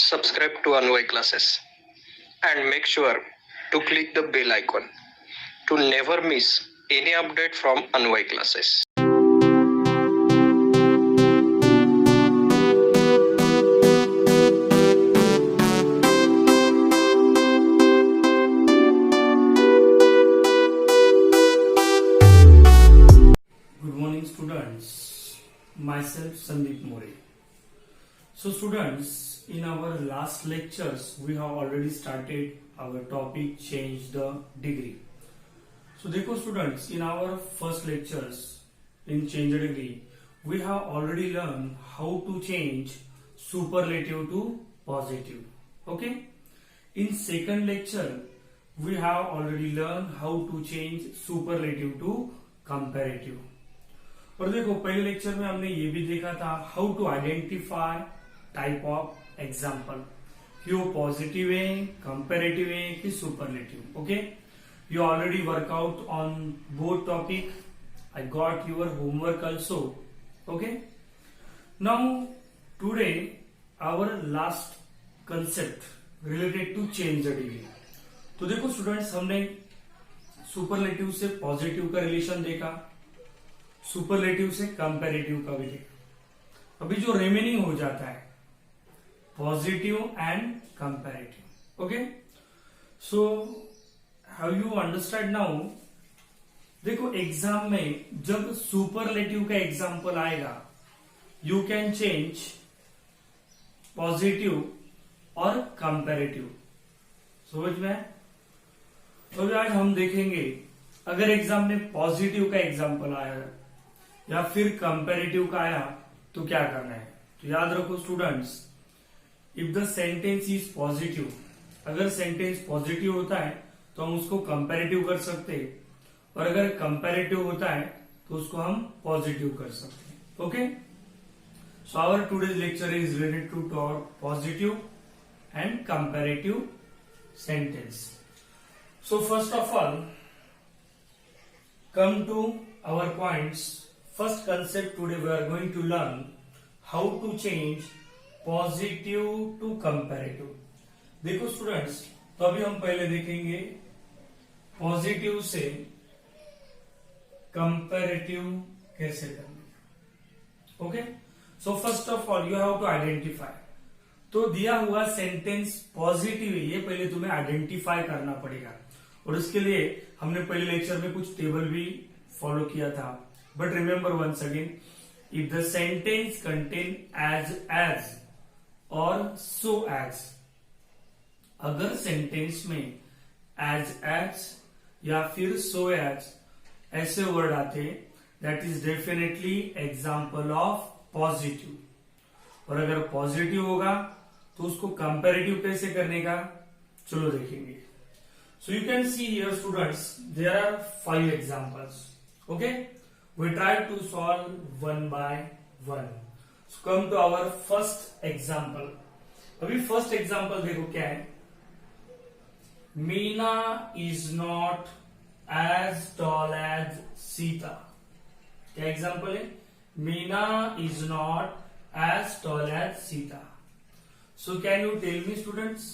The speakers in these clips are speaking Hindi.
subscribe to Anvay Classes and make sure to click the bell icon to never miss any update from Anvay Classes. Good morning students, myself Sandeep More. So students, in our last lectures we have already started our topic change the degree. So देखो students, in our first lectures in change the degree we have already learned how to change superlative to positive. Okay, in second lecture we have already learned how to change superlative to comparative. और देखो पहले लेक्चर में हमने ये भी देखा था how to identify type of example कि वो पॉजिटिव है, कंपेरेटिव है कि superlative. Okay, you already work out on both topic. I got your homework also. Okay, now today our last concept related to change the degree. तो देखो स्टूडेंट्स, हमने सुपरलेटिव से पॉजिटिव का रिलेशन देखा, सुपरलेटिव से कंपैरेटिव का भी देखा. अभी जो रिमेनिंग हो जाता है positive and comparative. Okay, so how you understand now. देखो एग्जाम में जब सुपरलेटिव का एग्जाम्पल आएगा यू कैन चेंज पॉजिटिव और कंपैरेटिव. समझ में? तो आज हम देखेंगे अगर एग्जाम में पॉजिटिव का एग्जाम्पल आया या फिर कंपैरेटिव का आया तो क्या करना है. तो याद रखो students, if the sentence is positive, अगर सेंटेंस पॉजिटिव होता है तो हम उसको कंपैरेटिव कर सकते हैं, और अगर कंपैरेटिव होता है तो उसको हम पॉजिटिव कर सकते हैं. Okay, so our today's lecture is related to talk positive and comparative sentence. So first of all come to our points. First concept today we are going to learn how to change positive to comparative. देखो स्टूडेंट्स, तो अभी हम पहले देखेंगे पॉजिटिव से कंपैरेटिव कैसे करना. Okay, so first of all you have to identify. तो दिया हुआ सेंटेंस पॉजिटिव है ये पहले तुम्हें आइडेंटिफाई करना पड़ेगा, और इसके लिए हमने पहले लेक्चर में कुछ टेबल भी फॉलो किया था. But remember once again, if the sentence contain as और सो एज, अगर सेंटेंस में एज या फिर सो एज ऐसे वर्ड आते that is definitely example of positive. और अगर पॉजिटिव होगा तो उसको कंपैरेटिव कैसे करने का चलो देखेंगे. So you can see here students, there are 5 examples. Okay, we try to solve one by one. So come to our first example. अभी first example देखो क्या है. Meena is not as tall as Sita. क्या example है? Meena is not as tall as Sita. So can you tell me students,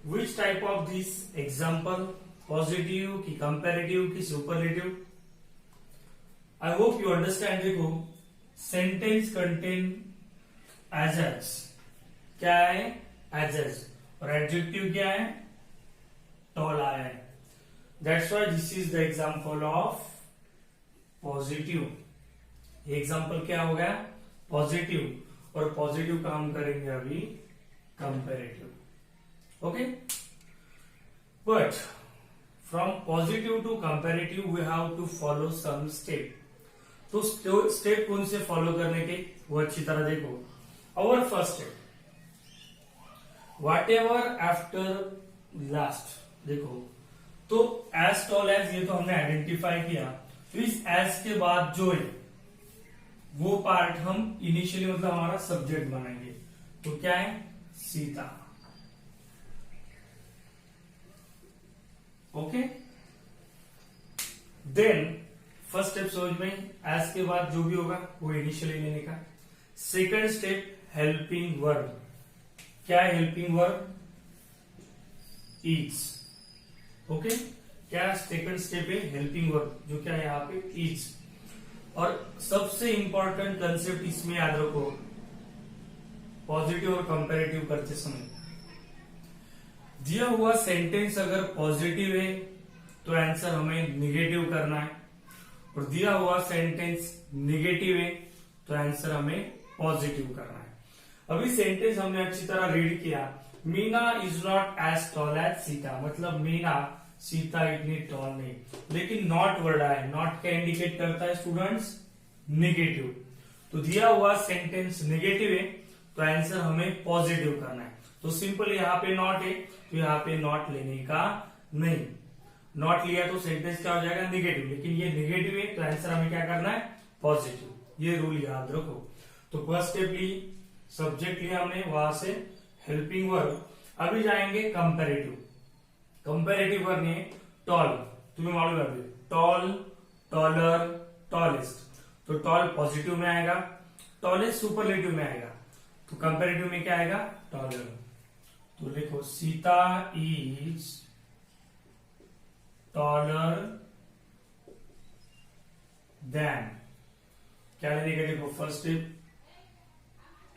which type of this example, positive की comparative की superlative? I hope you understand. देखो sentence contain as क्या है? as और adjective क्या है? tall आया है. That's why this is the example of positive. ये example क्या हो गया? positive. और positive का हम करेंगे अभी comparative. Okay, but from positive to comparative we have to follow some step. तो स्टेप कौन से फॉलो करने के वो अच्छी तरह देखो. Our first step, whatever after last. देखो तो as tall as ये तो हमने आइडेंटिफाई किया, तो इस as के बाद जो है वो पार्ट हम इनिशियली मतलब हमारा सब्जेक्ट बनाएंगे. तो क्या है? Sita. Okay, then first step समझ में, एज के बाद जो भी होगा वो इनिशियली लेने का. Second step helping verb. क्या है हेल्पिंग वर्ब? इज। ओके, क्या सेकंड स्टेप है हेल्पिंग वर्ब, जो क्या है यहाँ पे इज। और सबसे इंपॉर्टेंट कंसेप्ट इसमें याद रखो, पॉजिटिव और कंपैरेटिव करते समय दिया हुआ सेंटेंस अगर पॉजिटिव है तो आंसर हमें निगेटिव करना है, और दिया हुआ सेंटेंस निगेटिव है तो आंसर हमें पॉजिटिव करना है। अभी सेंटेंस हमने अच्छी तरह रीड किया, Meena is not as tall as Sita, मतलब मीना सीता इतनी टॉल नहीं, लेकिन नॉट वर्ड है, नॉट क्या इंडिकेट करता है स्टूडेंट्स? निगेटिव। तो दिया हुआ सेंटेंस निगेटिव है तो आंसर हमें पॉजिटिव करना है। तो सिंपल यहाँ पे नॉट है तो यहाँ पे नॉट लेने का नहीं, नॉट लिया तो सेंटेंस क्या हो जाएगा? निगेटिव, लेकिन ये निगेटिव है तो आंसर हमें क्या करना है? पॉजिटिव। ये रूल याद रखो। तो फर्स्ट स्टेप ली, सब्जेक्ट लिया हमने, वहां से हेल्पिंग वर्ब। अभी जाएंगे कंपैरेटिव। कंपैरेटिव वर्ब ने टॉल, तुम्हें मालूम है अभी, टॉल, टॉलर, टॉलेस्ट। तो टॉल पॉजिटिव में आएगा, टॉलेस्ट सुपरलेटिव में आएगा, तो कंपैरेटिव में क्या आएगा? टॉलर। तो देखो सीता इज टॉलर देन, क्या लेने का? देखो फर्स्ट स्टेप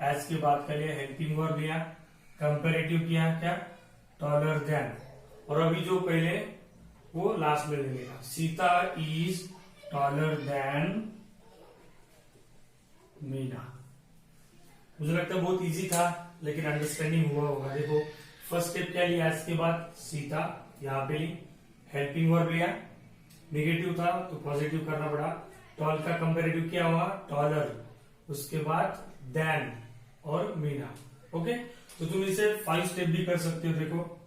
एज की बात कर लिया, हेल्पिंग वर्ब लिया, कंपैरेटिव किया क्या? Taller than. और अभी जो पहले वो लास्ट में लेने का, Sita is taller than Meena. मुझे लगता है बहुत इजी था, लेकिन अंडरस्टैंडिंग हुआ होगा। देखो फर्स्ट स्टेप क्या लिया, इसके बाद सीता यहाँ पे ली, हेल्पिंग वर्ब लिया, नेगेटिव था तो पॉजिटिव करना पड़ा, टॉल का कंपैरेटिव क्या हुआ? टॉलर, उसके बाद देन और मीना। ओके, तो तुम इसे 5 स्टेप भी कर सकते हो। देखो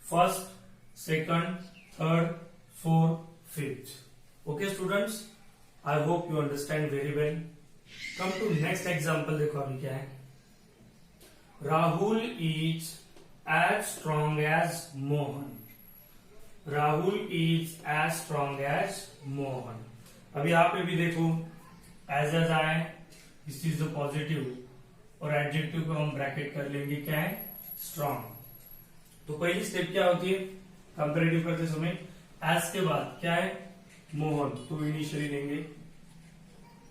first, second, third, fourth, fifth. Okay students, I hope you understand very well. Come to next example. देखो अभी क्या है, Rahul is as strong as Mohan. Rahul is as strong as Mohan. अब यहाँ पे भी देखो एज आए, दिस इज द पॉजिटिव, और एडजेक्टिव को हम ब्रैकेट कर लेंगे, क्या है? स्ट्रॉन्ग। तो पहली स्टेप क्या होती है कंपैरेटिव करते समय? एज के बाद क्या है? मोहन, तो इनिशियली लेंगे,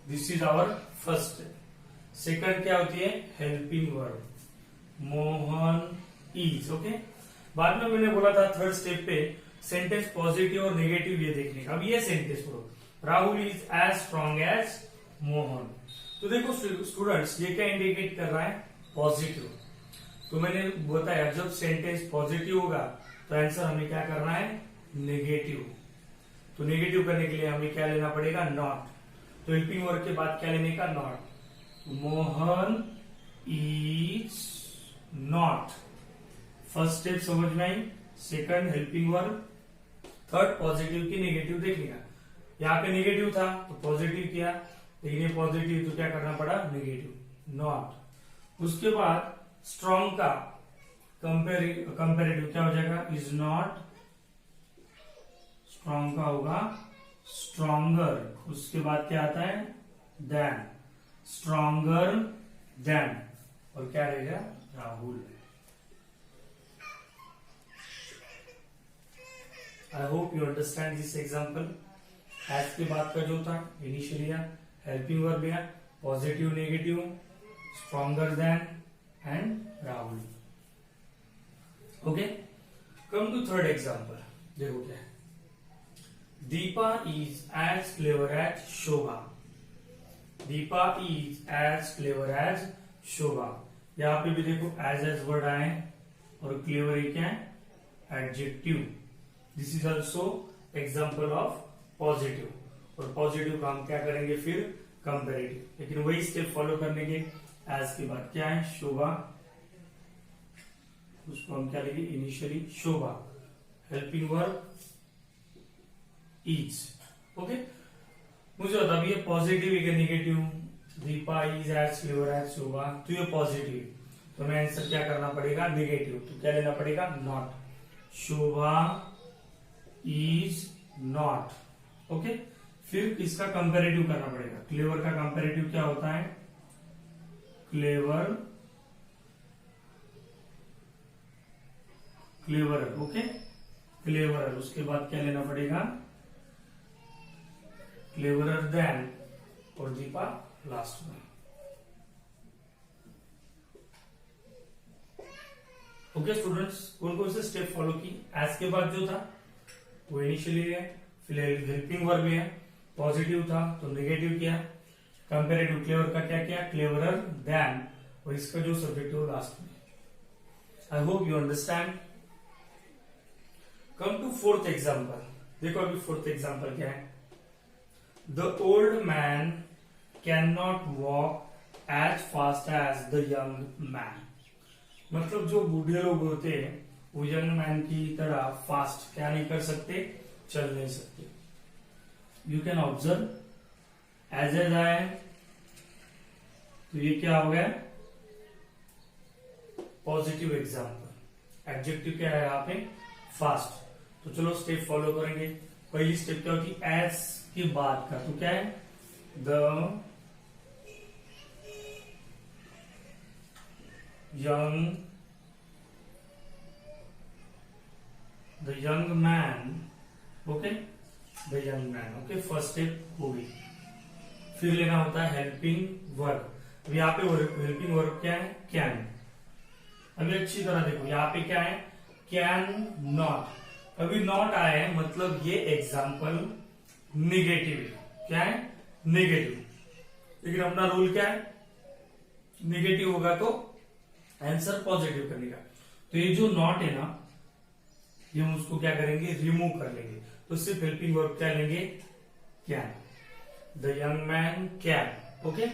this is our first step. Second क्या होती है? Helping verb, Mohan is. Okay, बाद में मैंने बोला था थर्ड स्टेप पे सेंटेंस पॉजिटिव और नेगेटिव ये देखने का। अब ये सेंटेंस पढ़ो, Rahul is as strong as Mohan. तो देखो स्टूडेंट्स, ये क्या इंडिकेट कर रहा है? पॉजिटिव। तो मैंने बताया जब सेंटेंस पॉजिटिव होगा तो आंसर हमें क्या करना है? नेगेटिव। तो नेगेटिव करने के लिए हमें क्या लेना पड़ेगा? नॉट। तो हेल्पिंग वर्ब के बाद क्या लेने का? Not. Mohan is not. First step समझ में आई, second helping verb, third positive की नेगेटिव देखने का। यहाँ पे नेगेटिव था तो पॉजिटिव किया, लेकिन ये पॉजिटिव तो क्या करना पड़ा? Negative, not. उसके बाद स्ट्रॉन्ग का कंपेरेटिव क्या हो जाएगा? Is not. स्ट्रॉन्ग का होगा स्ट्रॉन्गर, उसके बाद क्या आता है? देन, स्ट्रॉन्गर देन, और क्या रहेगा? Rahul. I hope you understand this example. As के बाद का जो था इनिशियली हेल्पिंग वर्ब लिया, positive negative, stronger than and Rahul. Okay, come to third example. देखो क्या है, Deepa is as clever as Shobha. Deepa is as clever as Shobha. यहां पे भी देखो एज वर्ड आए और क्लेवर क्या है? Adjective. This is also example of positive, और पॉजिटिव का हम क्या करेंगे फिर? कंपेरेटिव। लेकिन वही स्टेप फॉलो करने के, एज के बाद क्या है? शोभा, उसको हम क्या लेंगे? Initially Shobha, helping verb is. Okay, मुझे बता ये पॉजिटिव है negative? Deepa is as clever as Shobha, तो ये पॉजिटिव, तो हमें आंसर क्या करना पड़ेगा? नेगेटिव। तो क्या लेना पड़ेगा? Not. Shobha is not. Okay, फिर इसका कंपैरेटिव करना पड़ेगा। क्लेवर का कंपैरेटिव क्या होता है? Clever cleverer, okay, cleverer. उसके बाद क्या लेना पड़ेगा, क्लेवरर देन और दीपा लास्ट में। ओके स्टूडेंट्स, कौन कौन से स्टेप फॉलो की? एज के बाद जो था वो इनिशियली है, फिर हेल्पिंग वर्ब है, पॉजिटिव था तो नेगेटिव किया, कंपेरेटिव क्लेवर का क्या किया, क्लेवरर देन, और इसका जो सब्जेक्ट है वो लास्ट में। I hope you understand. Come to fourth example. देखो अभी फोर्थ एग्जाम्पल क्या है, the old man can not walk as fast as the young man. मतलब जो बूढ़े लोग होते हैं वो यंग मैन की तरह फास्ट क्या नहीं कर सकते, चल नहीं सकते। यू कैन ऑब्जर्व एज आए, तो ये क्या हो गया, पॉजिटिव एग्जाम्पल। एडजेक्टिव क्या है यहाँ पे, फास्ट। तो चलो स्टेप फॉलो करेंगे। पहली स्टेप क्या होती है, एज के बाद का, तो क्या है, the young man, okay, the young man, okay, first step हो गई। फिर लेना होता है हेल्पिंग वर्ब। अब यहाँ पे हेल्पिंग वर्ब क्या है, कैन। अभी अच्छी तरह देखो, यहाँ पे क्या है, कैन नॉट। अभी नॉट आया है मतलब ये एग्जाम्पल निगेटिव है। क्या है, निगेटिव। लेकिन अपना रूल क्या है, निगेटिव होगा तो आंसर पॉजिटिव करने का। तो ये जो नॉट है ना, ये हम उसको क्या करेंगे, रिमूव कर लेंगे। तो सिर्फ हेल्पिंग वर्ब क्या लेंगे, can. The young man can, okay.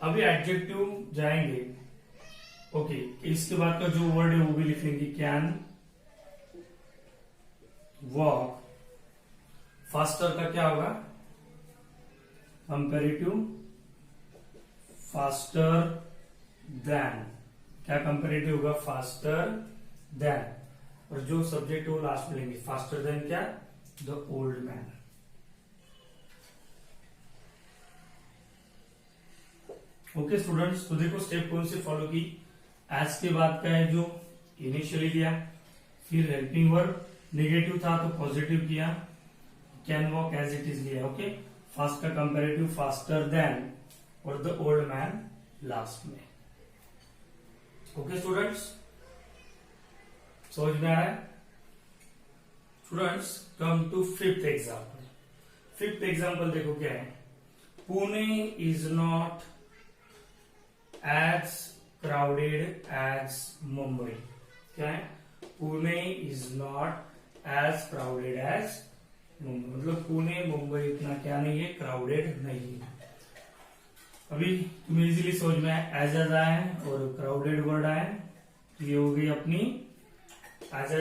अभी एडजेक्टिव जाएंगे, ओके, इसके बाद का जो वर्ड है वो भी लिख लेंगे, कैन वॉक। फास्टर का क्या होगा, कंपेरेटिव फास्टर देन। क्या कंपेरेटिव होगा, फास्टर देन, और जो सब्जेक्ट है वो लास्ट में लेंगे, फास्टर देन क्या, the old man. Okay students, तो देखो स्टेप कौन से फॉलो की, एज के बाद का है जो इनिशियली किया, फिर हेल्पिंग वर्ब, नेगेटिव था तो पॉजिटिव किया, can walk as it is लिया, ओके, फास्ट का कंपेरेटिव फास्टर देन, और द ओल्ड मैन लास्ट में। ओके स्टूडेंट्स, समझ में आ रहा है? Students come to fifth example. Fifth example देखो क्या है, Pune is not as crowded as Mumbai. क्या है, Pune is not as crowded as Mumbai, मतलब पुणे मुंबई इतना क्या नहीं है, क्राउडेड नहीं है। अभी तुम्हें इजीली समझ में आया, एज आया है और क्राउडेड वर्ड आया है, तो ये हो गई अपनी एज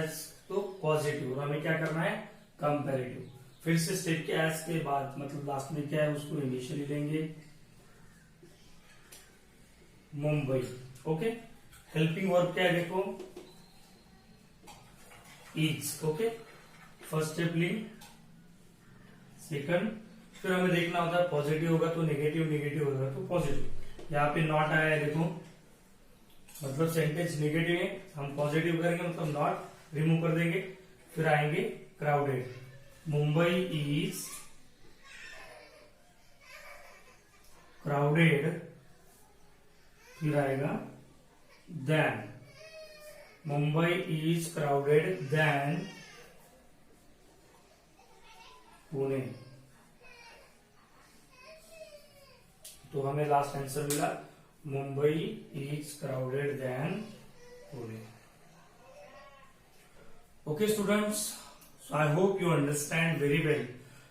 तो पॉजिटिव, और हमें क्या करना है, कंपेरेटिव। फिर से स्टेप के एज के बाद मतलब लास्ट में क्या है, उसको इनिशियली लेंगे, मुंबई, ओके। हेल्पिंग वर्ब क्या है देखो, इज, ओके, फर्स्ट स्टेप ली, सेकंड। फिर हमें देखना होता है पॉजिटिव होगा तो नेगेटिव, नेगेटिव होगा तो पॉजिटिव। यहाँ पे नॉट आया है देखो, मतलब सेंटेंस नेगेटिव है, हम पॉजिटिव करेंगे मतलब नॉट रिमूव कर देंगे। फिर आएंगे क्राउडेड, मुंबई इज क्राउडेड, फिर आएगा then, Mumbai is crowded than Pune. तो हमें लास्ट आंसर मिला, Mumbai is crowded than Pune. Okay students, so I hope you understand very well.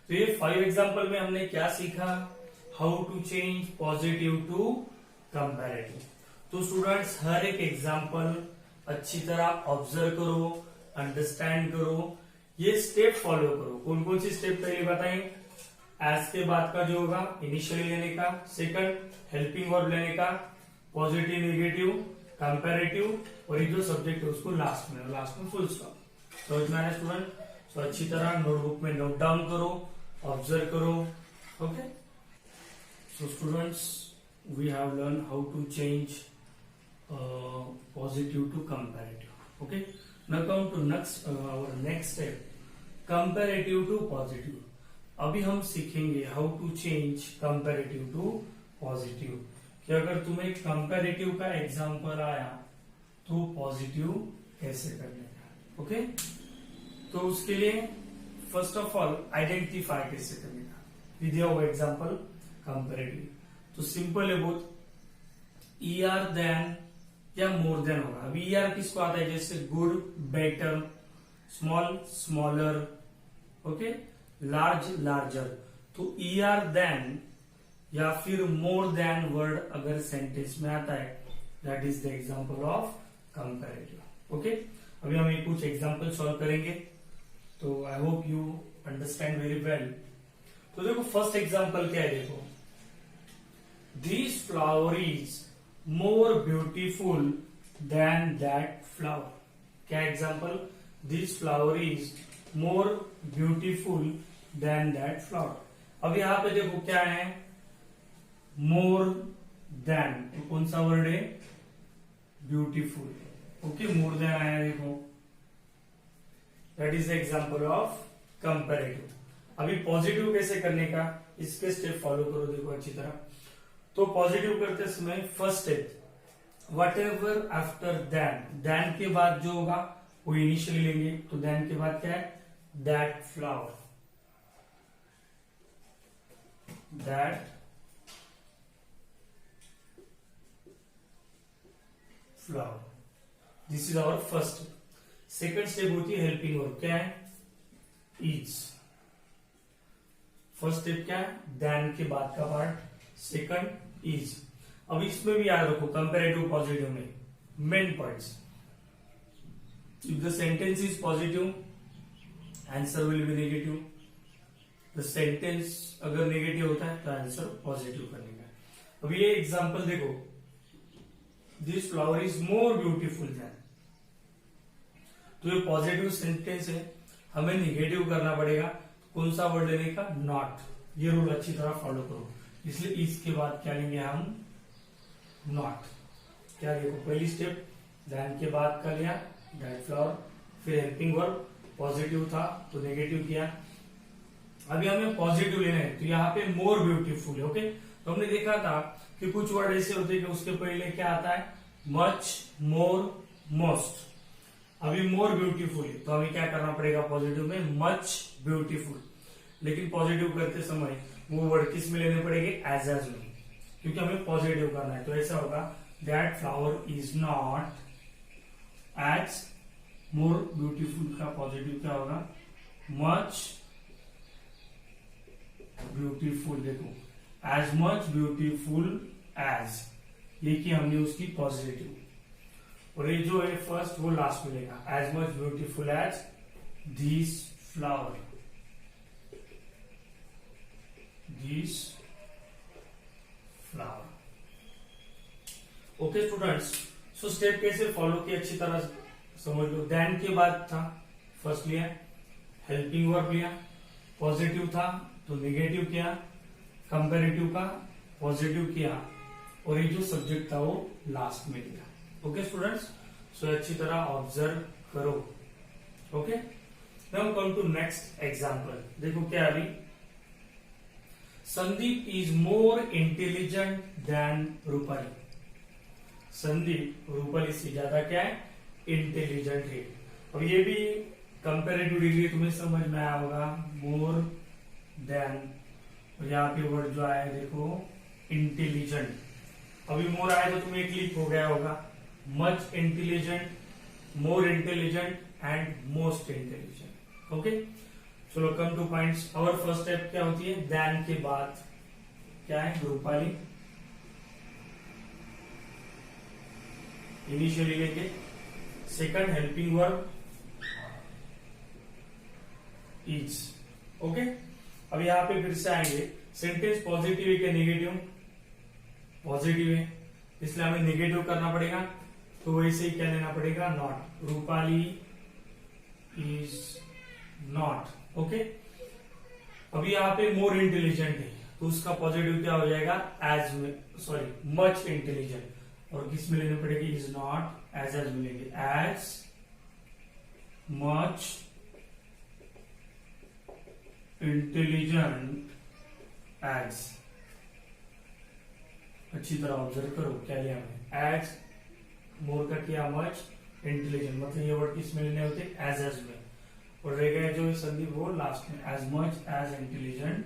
तो ये 5 एग्जाम्पल में हमने क्या सीखा, how to change positive to comparative. तो स्टूडेंट्स हर एक एग्जाम्पल अच्छी तरह ऑब्जर्व करो, अंडरस्टैंड करो, ये स्टेप फॉलो करो। कौन कौन सी स्टेप पहले बताएं, एज के बाद का जो होगा इनिशियली लेने का, सेकंड हेल्पिंग वर्ब लेने का, पॉजिटिव नेगेटिव कंपैरेटिव, और ये जो सब्जेक्ट है उसको लास्ट में फुल स्टॉप। समझ में आया स्टूडेंट? तो अच्छी तरह नोटबुक में नोट डाउन करो, ऑब्जर्व करो, okay. So students we have learn how to change positive to comparative, okay. Now come to next our next step, comparative to positive. अभी हम सीखेंगे how to change comparative to positive, कि अगर तुम्हें कंपैरेटिव का एग्जांपल आया तो पॉजिटिव कैसे करने का। ओके, तो उसके लिए फर्स्ट ऑफ ऑल आइडेंटिफाई कैसे करने का, विद योर एग्जांपल कंपैरेटिव। तो सिंपल है बहुत, ER देन या मोर देन होगा। अभी ER किसको आता है, जैसे good, better, small, smaller, okay, large, larger. तो ER देन या फिर मोर देन वर्ड अगर सेंटेंस में आता है, that is the example of comparative. Okay, अभी हम एक कुछ एग्जांपल सॉल्व करेंगे, तो I hope you understand very well. तो देखो फर्स्ट एग्जांपल क्या है, देखो, this flower is more beautiful than that flower. क्या example, this flower is more beautiful than that flower. अब यहां पे देखो क्या है, मोर देन, तो कौन सा वर्ड है, ब्यूटीफुल। ओके, मोर देन आया, देखो, that is the example of comparative. अभी पॉजिटिव कैसे करने का, इसके स्टेप फॉलो करो, देखो अच्छी तरह। तो पॉजिटिव करते समय first step, whatever after then, then के बाद जो होगा वो इनिशियली लेंगे। तो देन के बाद क्या है, that flower, that flower, this is our first step. Second step होती है हेल्पिंग वर्ब, क्या है, इज। फर्स्ट स्टेप क्या है, देन के बाद का पार्ट, सेकंड इज। अब इसमें भी याद रखो कंपैरेटिव पॉजिटिव में main points, if the sentence is positive answer will be negative, the sentence अगर नेगेटिव होता है तो आंसर पॉजिटिव करने का। अब ये एग्जांपल देखो, this flower is more beautiful then, तो ये पॉजिटिव सेंटेंस है, हमें निगेटिव करना पड़ेगा। कौन सा वर्ड लेने का, नॉट। ये रूल अच्छी तरह फॉलो करो, इसलिए इसके बाद क्या लेंगे हम, नॉट। क्या देखो, पहली स्टेप देन के बाद का लिया दैट फ्लावर, फिर हेल्पिंग वर्ब, पॉजिटिव था तो नेगेटिव किया। अभी हमें पॉजिटिव लेना है, तो यहाँ पे मोर ब्यूटीफुल है। ओके, तो हमने देखा था कि कुछ वर्ड ऐसे होते हैं कि उसके पहले क्या आता है, मच, मोर, मोस्ट। अभी मोर ब्यूटीफुल है तो हमें क्या करना पड़ेगा पॉजिटिव में, मच ब्यूटीफुल। लेकिन पॉजिटिव करते समय वो वर्ड किस में लेने पड़ेंगे, एज में, क्योंकि हमें पॉजिटिव करना है। तो ऐसा होगा, that flower is not as more beautiful का पॉजिटिव क्या होगा, मच ब्यूटीफुल। देखो, एज मच ब्यूटीफुल एज, ये की हमने उसकी पॉजिटिव, और ये जो है फर्स्ट वो लास्ट में लेगा, as much beautiful as this flower, this flower. Okay students, so step कैसे फॉलो किया अच्छी तरह समझ लो। देन के बाद था, फर्स्ट लिया हेल्पिंग वर्ब लिया, पॉजिटिव था तो नेगेटिव किया, कंपैरेटिव का पॉजिटिव किया, और ये जो सब्जेक्ट था वो लास्ट में लिया। ओके स्टूडेंट्स, सो अच्छी तरह ऑब्जर्व करो। Okay, now come to next example. देखो क्या अभी, Sandeep is more intelligent than Rupali. Sandeep Rupali से ज्यादा क्या है, इंटेलिजेंट है। और ये भी कंपैरेटिव डिग्री तुम्हें समझ में आया होगा, मोर देन, और यहाँ पे वर्ड जो आया है देखो इंटेलिजेंट। अभी मोर आया तो तुम्हें क्लिक हो गया होगा, much intelligent, more intelligent and most intelligent. Okay, चलो कम टू पॉइंट्स। और फर्स्ट स्टेप क्या होती है, देन के बाद क्या है, रूपाली, इनिशियली लेंगे। Second helping verb is. Okay, अब यहां पे फिर से आएंगे, सेंटेंस पॉजिटिव है क्या नेगेटिव, पॉजिटिव है, इसलिए हमें नेगेटिव करना पड़ेगा। तो वैसे ही क्या लेना पड़ेगा, not. Rupali is not. Okay, अभी यहाँ पे मोर इंटेलिजेंट है तो उसका पॉजिटिव क्या हो जाएगा, एज में, सॉरी मच इंटेलिजेंट, और किस में लेने पड़ेगी, इज नॉट, एज मिलेंगे, एज मच इंटेलिजेंट एज, अच्छी तरह ऑब्जर्व करो क्या लिया हमने, एज मोर का किया मच इंटेलिजेंट, मतलब ये वर्ड किस में लेने होते, एज में, और रह गया जो संधि वो लास्ट में, एज मच एज इंटेलिजेंट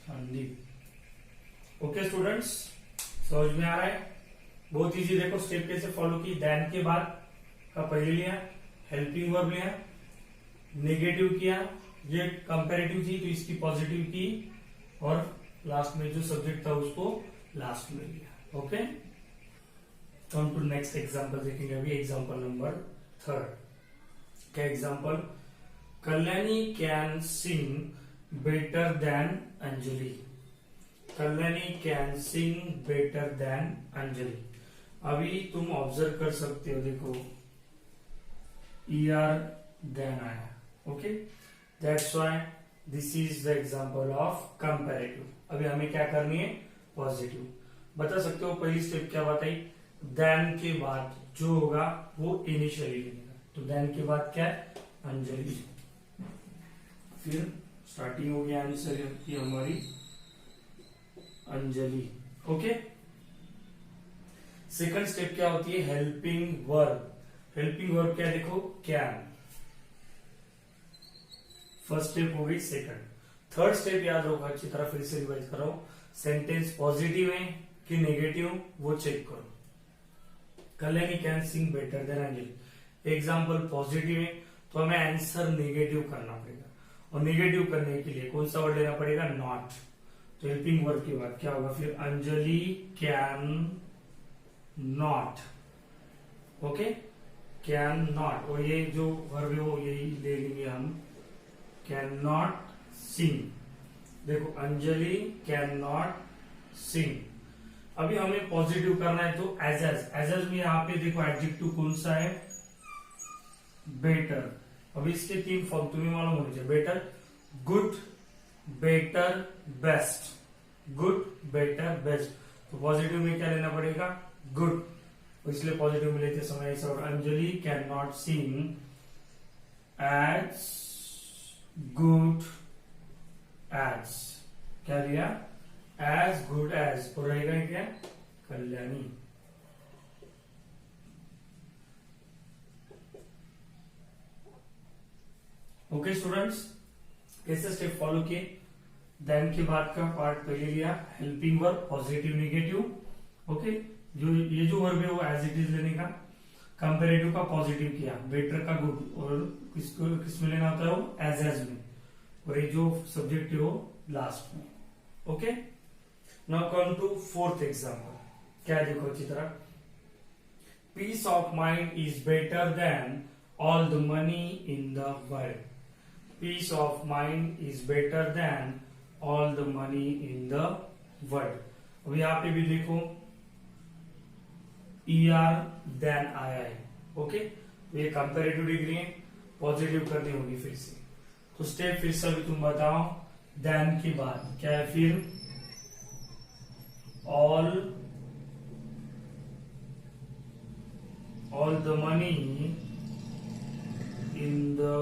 संधि। ओके स्टूडेंट्स, समझ में आ रहा है, बहुत इजी। देखो स्टेप कैसे फॉलो की, देन के बाद का पहले लिया, हेल्पिंग वर्ब लिया, नेगेटिव किया, ये कंपैरेटिव थी तो इसकी पॉजिटिव की, और लास्ट में जो सब्जेक्ट था उसको लास्ट में लिया। Okay, come to next example देखेंगे अभी, एग्जांपल नंबर 3। क्या example, Kalyani can sing better than Anjali, Kalyani can sing better than Anjali. अभी तुम ऑब्जर्व कर सकते हो, देखो ER देन आया, okay, that's why this is the example of comparative. अभी हमें क्या करनी है, पॉजिटिव। बता सकते हो पहली स्टेप क्या बताई, देन के बाद जो होगा वो इनिशियली लेगा, तो देन के बाद क्या है, अंजलि, फिर स्टार्टिंग हो गया आंसर की हमारी अंजलि। ओके, सेकंड स्टेप क्या होती है, हेल्पिंग वर्ब। हेल्पिंग वर्ब क्या, देखो कैन, फर्स्ट स्टेप हो गई। सेकंड, थर्ड स्टेप याद रखो, अच्छी तरह फिर से रिवाइज करो, सेंटेंस पॉजिटिव है कि नेगेटिव वो चेक करो। Kalyani can sing better than Anjali, example positive है तो हमें आंसर नेगेटिव करना पड़ेगा, और नेगेटिव करने के लिए कौन सा वर्ड लेना पड़ेगा, नॉट। तो हेल्पिंग वर्ब के बाद क्या होगा, फिर Anjali can not, okay, can not, और ये जो वर्ब है वो यही ले लेंगे हम, कैन नॉट सिंग। देखो अंजलि कैन नॉट सिंग। अभी हमें पॉजिटिव करना है तो एज में यहाँ पे देखो एडजेक्टिव कौन सा है, बेटर। अभी इसके 3 फॉर्म तुम्हें मालूम होने चाहिए, better, good, better, best, good, better, best. तो पॉजिटिव में क्या लेना पड़ेगा, गुड, तो इसलिए पॉजिटिव में लेते समय ऐसा, और Anjali can not sing as good as, क्या लिया, एज गुड एज, और रहेगा क्या, कल्याणी। ओके स्टूडेंट्स, कैसे स्टेप फॉलो किए, देन के बाद का पार्ट पहले लिया, helping verb positive negative, okay, जो ये जो वर्ब है वो एज इट इज लेने का, कंपेरेटिव का पॉजिटिव किया, बेटर का गुड, और किसको किसमें लेना होता है वो, एज में, और ये जो सब्जेक्ट है वो लास्ट में। Okay, now come to fourth example. क्या देखो अच्छी तरह, peace of mind is better than all the money in the world, peace of mind is better than all the money in the world. अब यहाँ पे भी देखो ER देन आया है, ओके, तो ये कंपेरेटिव डिग्री है, पॉजिटिव करनी होगी फिर से। तो स्टेप फिर से भी तुम बताओ, देन के बाद क्या है, फिर all the money in the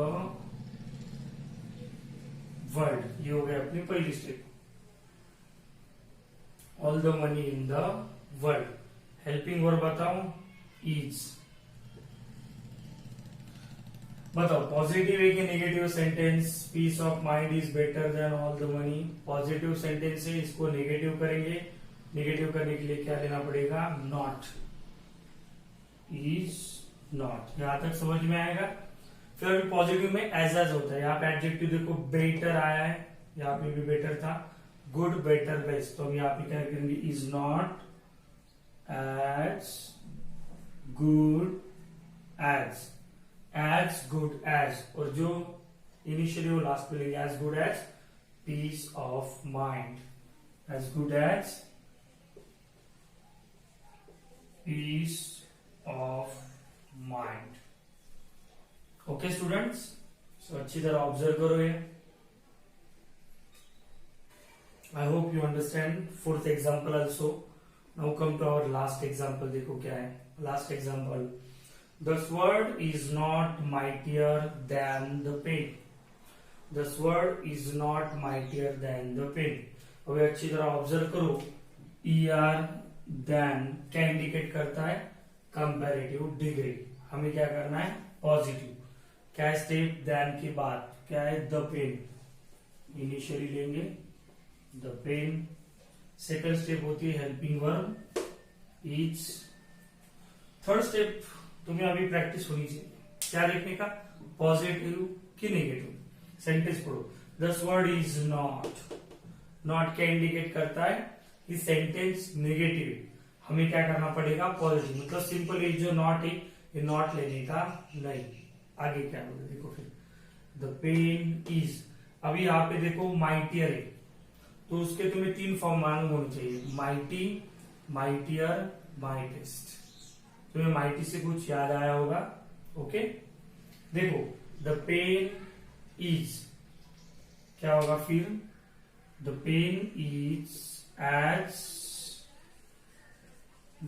world, ये हो गया अपनी पहली step, all the money in the world। Helping verb बताओ, इज। बताओ पॉजिटिव है कि negative sentence, peace of mind is better than all the money, positive sentence है, इसको नेगेटिव करेंगे, नेगेटिव करने के लिए क्या लेना पड़ेगा, नॉट, इज नॉट। यहां तक समझ में आएगा। फिर अभी पॉजिटिव में एज होता है, यहाँ पे एडजेक्टिव देखो बेटर आया है, यहाँ पे भी बेटर था, गुड, बेटर, बेस्ट, तो हम यहाँ पे क्या करेंगे, is not as good as good as, और जो इनिशियली वो लास्ट पे लेंगे, as good as peace of mind, as good as peace of mind. Okay students, so अच्छी तरह ऑब्जर्व करो ये। I hope you understand fourth example also. Now come to our last example. देखो क्या है last example, The sword is not mightier than the pen. The sword is not mightier than the pen. હવે अच्छी तरह ऑब्जर्व करो, than क्या इंडिकेट करता है? Comparative degree. हमें क्या करना है? पॉजिटिव. क्या स्टेप than के बाद क्या है? The pen. इनिशियली लेंगे द पेन. सेकंड स्टेप होती है helping verb is. Third step तुम्हें अभी प्रैक्टिस होनी चाहिए. क्या देखने का? पॉजिटिव कि नेगेटिव. सेंटेंस पढ़ो. This word is not. Not क्या इंडिकेट करता है? कि सेंटेंस नेगेटिव. हमें क्या करना पड़ेगा? पॉजिटिव. मतलब सिंपल ये जो नॉट है ये नॉट लेने का नहीं. आगे क्या होगा देखो फिर. The pen is. अभी यहाँ पे देखो माइटियर है तो उसके तुम्हें 3 फॉर्म मालूम होने चाहिए. Mighty, mightier, mightiest. तुम्हें माइटी से कुछ याद आया होगा. ओके देखो द पेन इज क्या होगा फिर? The pen is as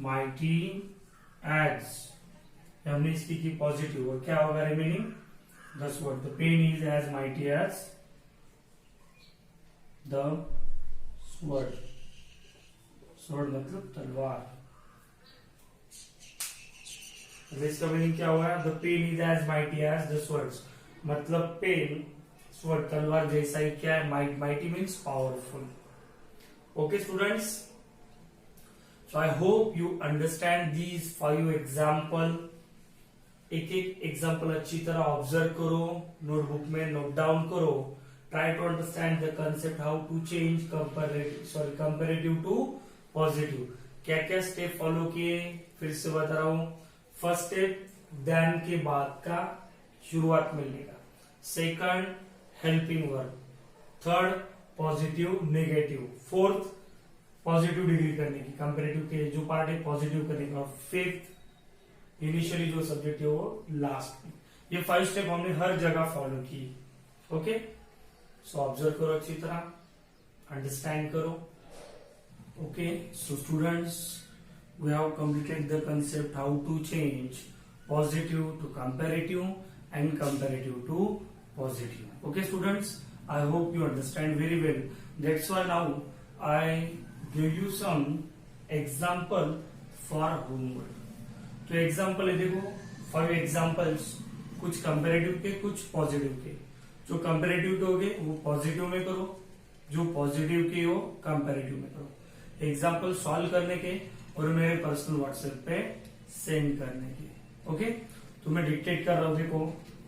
mighty as. हमने इसकी की पॉजिटिव और क्या होगा रिमेनिंग? दस word. The pen is as mighty as the sword. Sword मतलब तलवार. इसका मीनिंग क्या होगा? The pen is as mighty as the sword. मतलब पेन स्वॉर्ड तलवार जैसा ही क्या है? Mighty means powerful. Okay students, so I hope you understand these 5 example. एक एक एग्जाम्पल अच्छी तरह ऑब्जर्व करो, नोटबुक में नोट डाउन करो. Try to understand the concept how to change comparative to positive. क्या क्या स्टेप फॉलो किए फिर से बता रहा हूं. फर्स्ट स्टेप देन के बाद का शुरुआत में लेगा. Second helping verb. Third positive negative. Fourth positive degree करने की, कंपेरेटिव के जो पार्ट है पॉजिटिव करने का. फिफ्थ इनिशियली जो सब्जेक्ट है वो लास्ट में. ये 5 स्टेप हमने हर जगह फॉलो की. ओके सो ऑब्जर्व करो अच्छी तरह, अंडरस्टैंड करो. Okay so students, we have completed the concept how to change positive to comparative and comparative to positive. Okay students, I hope you understand very well. That's why now I give you some example for homework. तो एग्जाम्पल है देखो 5 एग्जाम्पल्स, कुछ कंपेरेटिव के कुछ पॉजिटिव के. जो कंपेरेटिव के होंगे वो पॉजिटिव में करो, जो पॉजिटिव के हो कंपेरेटिव में करो. एग्जाम्पल सॉल्व करने के और मेरे पर्सनल व्हाट्सएप पे सेंड करने के. ओके तो मैं डिक्टेट कर रहा हूं. देखो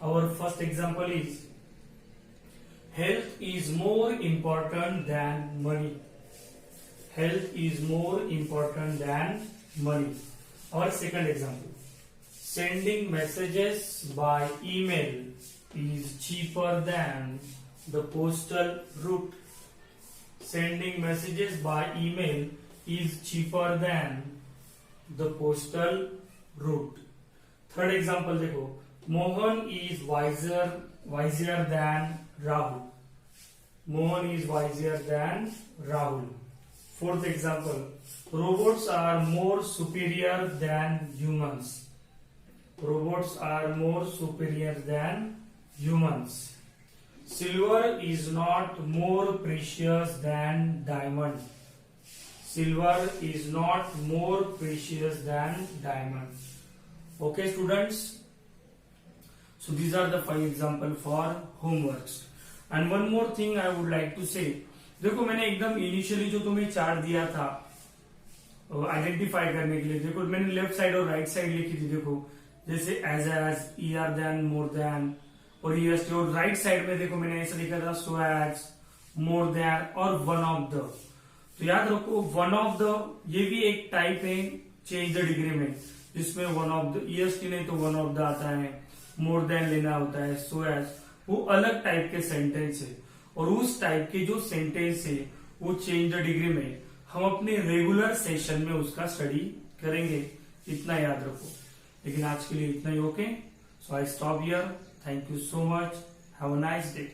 our first example is health is more important than money. Health is more important than money. और second example, sending messages by email is cheaper than the postal route. Sending messages by email is cheaper than the postal route. Third example देखो, Mohan is wiser than Rahul. Mohan is wiser than Rahul. Fourth example, robots are more superior than humans. Robots are more superior than humans. Silver is not more precious than diamond. Silver is not more precious than diamond. Okay students, so these are the 5 example for homeworks. And one more thing I would like to say, देखो मैंने एकदम इनिशियली जो तुम्हें चार्ट दिया था आइडेंटिफाई करने के लिए, देखो मैंने लेफ्ट साइड और राइट साइड लिखी थी. देखो जैसे as, ER than, more than और ईएसटी. और राइट साइड में देखो मैंने ऐसा लिखा था सो एज, मोर देन और वन ऑफ द. तो याद रखो वन ऑफ द ये भी एक टाइप है चेंज द डिग्री में, जिसमें वन ऑफ द ईएसटी नहीं तो वन ऑफ द आता है. मोर देन लेना होता है. सो एज वो अलग टाइप के सेंटेंस है. और उस टाइप के जो सेंटेंस है वो चेंज द डिग्री में हम अपने रेगुलर सेशन में उसका स्टडी करेंगे. इतना याद रखो. लेकिन आज के लिए इतना ही. Okay so I stop here. Thank you so much. Have a nice day.